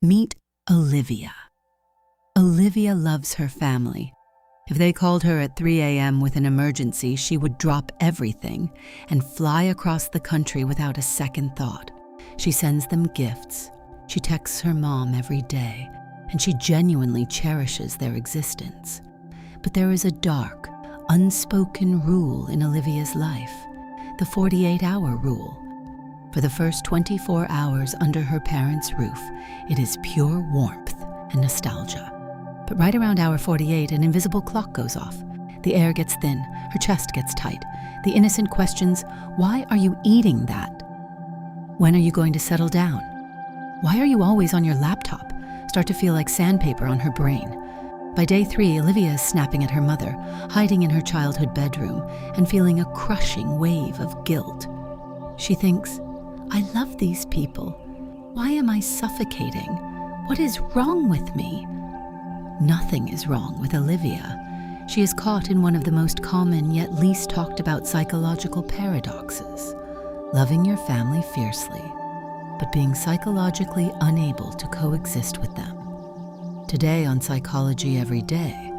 Meet Olivia. Olivia loves her family. If they called her at 3 a.m. with an emergency, she would drop everything and fly across the country without a second thought. She sends them gifts. She texts her mom every day, and she genuinely cherishes their existence. But there is a dark, unspoken rule in Olivia's life, the 48-hour rule. For the first 24 hours under her parents' roof, it is pure warmth and nostalgia. But right around hour 48, an invisible clock goes off. The air gets thin, her chest gets tight. The innocent questions, "Why are you eating that? When are you going to settle down? Why are you always on your laptop?" start to feel like sandpaper on her brain. By day 3, Olivia is snapping at her mother, hiding in her childhood bedroom, and feeling a crushing wave of guilt. She thinks, "I love these people. Why am I suffocating? What is wrong with me?" Nothing is wrong with Olivia. She is caught in one of the most common yet least talked about psychological paradoxes: loving your family fiercely, but being psychologically unable to coexist with them. Today on Psychology Every Day,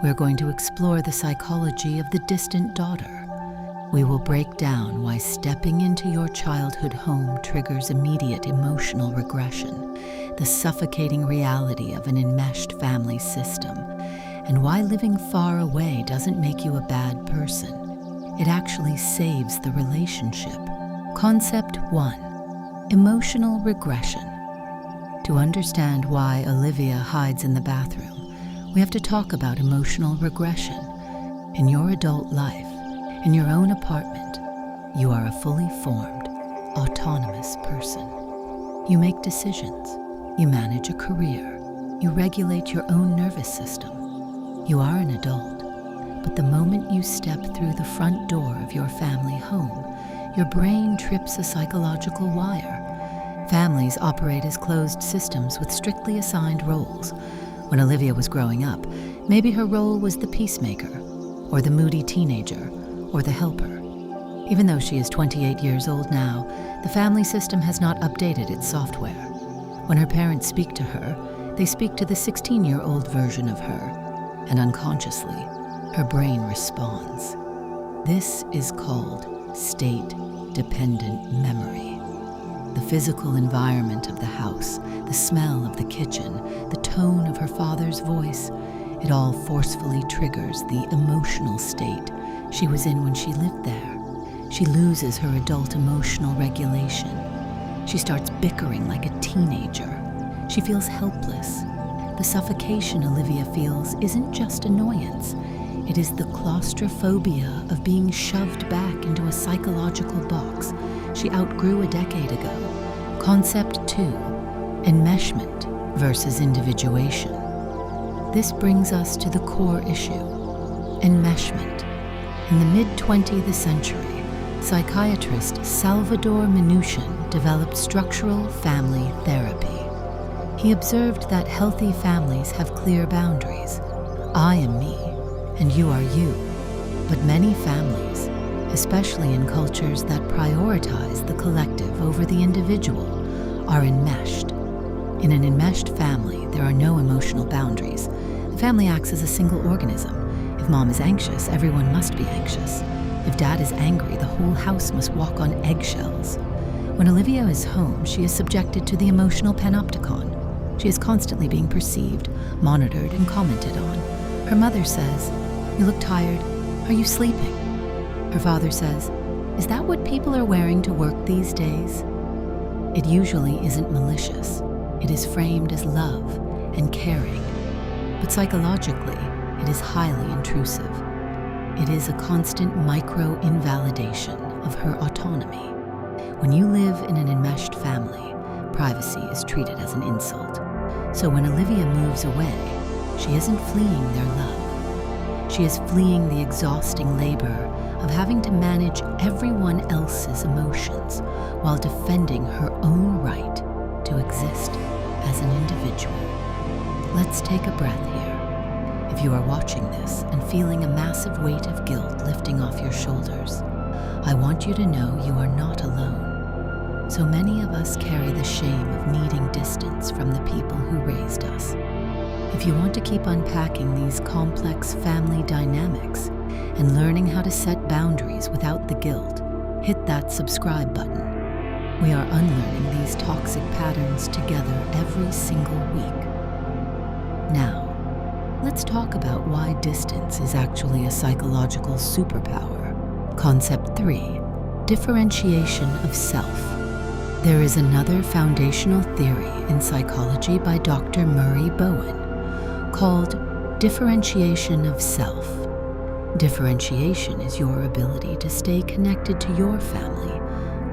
we're going to explore the psychology of the distant daughter. We will break down why stepping into your childhood home triggers immediate emotional regression, the suffocating reality of an enmeshed family system, and why living far away doesn't make you a bad person. It actually saves the relationship. Concept 1: emotional regression. To understand why Olivia hides in the bathroom, we have to talk about emotional regression. In your adult life, in your own apartment, you are a fully formed, autonomous person. You make decisions. You manage a career. You regulate your own nervous system. You are an adult. But the moment you step through the front door of your family home, your brain trips a psychological wire. Families operate as closed systems with strictly assigned roles. When Olivia was growing up, maybe her role was the peacemaker, or the moody teenager, or the helper. Even though she is 28 years old now, the family system has not updated its software. When her parents speak to her, they speak to the 16-year-old version of her, and unconsciously, her brain responds. This is called state-dependent memory. The physical environment of the house, the smell of the kitchen, the tone of her father's voice, it all forcefully triggers the emotional state she was in when she lived there. She loses her adult emotional regulation. She starts bickering like a teenager. She feels helpless. The suffocation Olivia feels isn't just annoyance. It is the claustrophobia of being shoved back into a psychological box she outgrew a decade ago. Concept 2: enmeshment versus individuation. This brings us to the core issue: enmeshment. In the mid-20th century, psychiatrist Salvador Minuchin developed structural family therapy. He observed that healthy families have clear boundaries. I am me, and you are you. But many families, especially in cultures that prioritize the collective over the individual, are enmeshed. In an enmeshed family, there are no emotional boundaries. The family acts as a single organism. If mom is anxious, everyone must be anxious. If dad is angry, the whole house must walk on eggshells. When Olivia is home, she is subjected to the emotional panopticon. She is constantly being perceived, monitored, and commented on. Her mother says, "You look tired. Are you sleeping?" Her father says, "Is that what people are wearing to work these days?" It usually isn't malicious. It is framed as love and caring. But psychologically, it is highly intrusive. It is a constant micro-invalidation of her autonomy. When you live in an enmeshed family, privacy is treated as an insult. So when Olivia moves away, she isn't fleeing their love. She is fleeing the exhausting labor of having to manage everyone else's emotions while defending her own right to exist as an individual. Let's take a breath here. If you are watching this and feeling a massive weight of guilt lifting off your shoulders, I want you to know you are not alone. So many of us carry the shame of needing distance from the people who raised us. If you want to keep unpacking these complex family dynamics and learning how to set boundaries without the guilt, hit that subscribe button. We are unlearning these toxic patterns together every single week. Now, let's talk about why distance is actually a psychological superpower. Concept 3, differentiation of self. There is another foundational theory in psychology by Dr. Murray Bowen called differentiation of self. Differentiation is your ability to stay connected to your family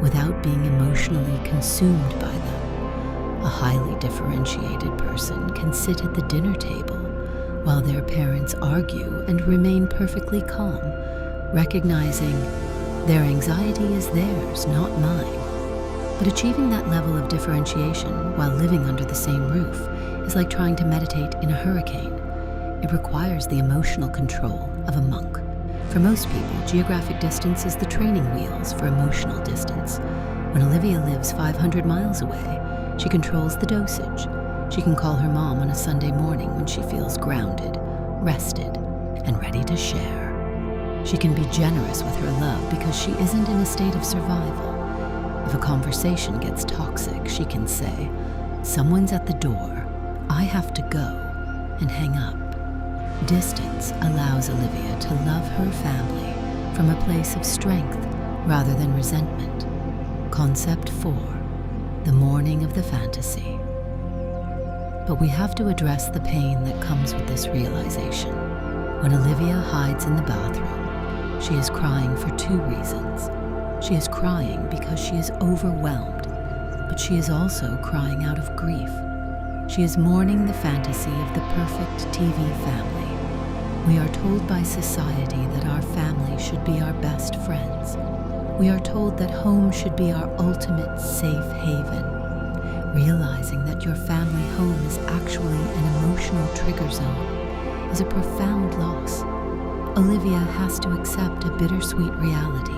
without being emotionally consumed by them. A highly differentiated person can sit at the dinner table while their parents argue and remain perfectly calm, recognizing their anxiety is theirs, not mine. But achieving that level of differentiation while living under the same roof is like trying to meditate in a hurricane. It requires the emotional control of a monk. For most people, geographic distance is the training wheels for emotional distance. When Olivia lives 500 miles away, she controls the dosage. She can call her mom on a Sunday morning when she feels grounded, rested, and ready to share. She can be generous with her love because she isn't in a state of survival. If a conversation gets toxic, she can say, "Someone's at the door, I have to go," and hang up. Distance allows Olivia to love her family from a place of strength rather than resentment. Concept 4, the mourning of the fantasy. But we have to address the pain that comes with this realization. When Olivia hides in the bathroom, she is crying for 2 reasons. She is crying because she is overwhelmed, but she is also crying out of grief. She is mourning the fantasy of the perfect TV family. We are told by society that our family should be our best friends. We are told that home should be our ultimate safe haven. Realizing that your family home is actually an emotional trigger zone is a profound loss. Olivia has to accept a bittersweet reality.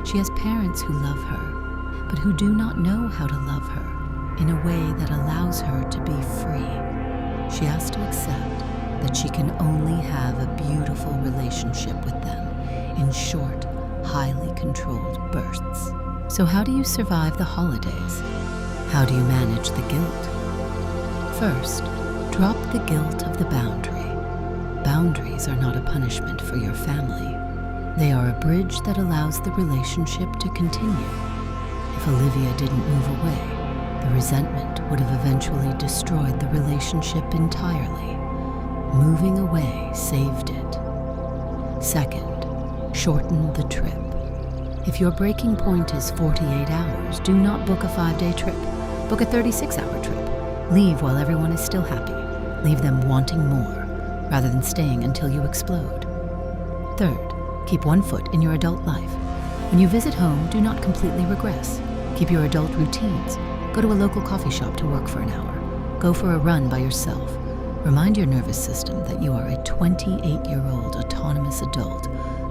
She has parents who love her, but who do not know how to love her in a way that allows her to be free. She has to accept that she can only have a beautiful relationship with them in short, highly controlled bursts. So how do you survive the holidays? How do you manage the guilt? First, drop the guilt of the boundary. Boundaries are not a punishment for your family. They are a bridge that allows the relationship to continue. If Olivia didn't move away, the resentment would have eventually destroyed the relationship entirely. Moving away saved it. Second, shorten the trip. If your breaking point is 48 hours, do not book a 5-day trip. Book a 36-hour trip. Leave while everyone is still happy. Leave them wanting more, rather than staying until you explode. Third, keep one foot in your adult life. When you visit home, do not completely regress. Keep your adult routines. Go to a local coffee shop to work for an hour. Go for a run by yourself. Remind your nervous system that you are a 28-year-old autonomous adult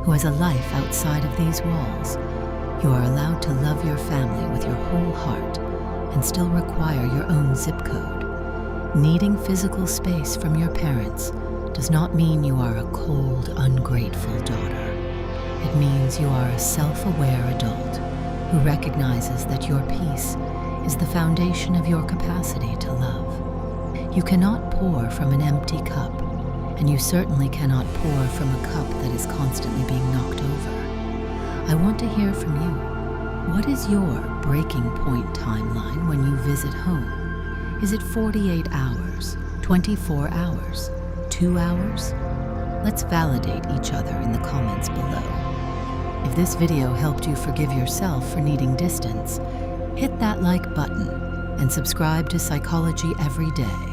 who has a life outside of these walls. You are allowed to love your family with your whole heart and still require your own zip code. Needing physical space from your parents does not mean you are a cold, ungrateful daughter. It means you are a self-aware adult who recognizes that your peace is the foundation of your capacity to love. You cannot pour from an empty cup, and you certainly cannot pour from a cup that is constantly being knocked over. I want to hear from you. What is your breaking point timeline when you visit home? Is it 48 hours, 24 hours, 2 hours? Let's validate each other in the comments below. If this video helped you forgive yourself for needing distance, hit that like button and subscribe to Psychology Every Day.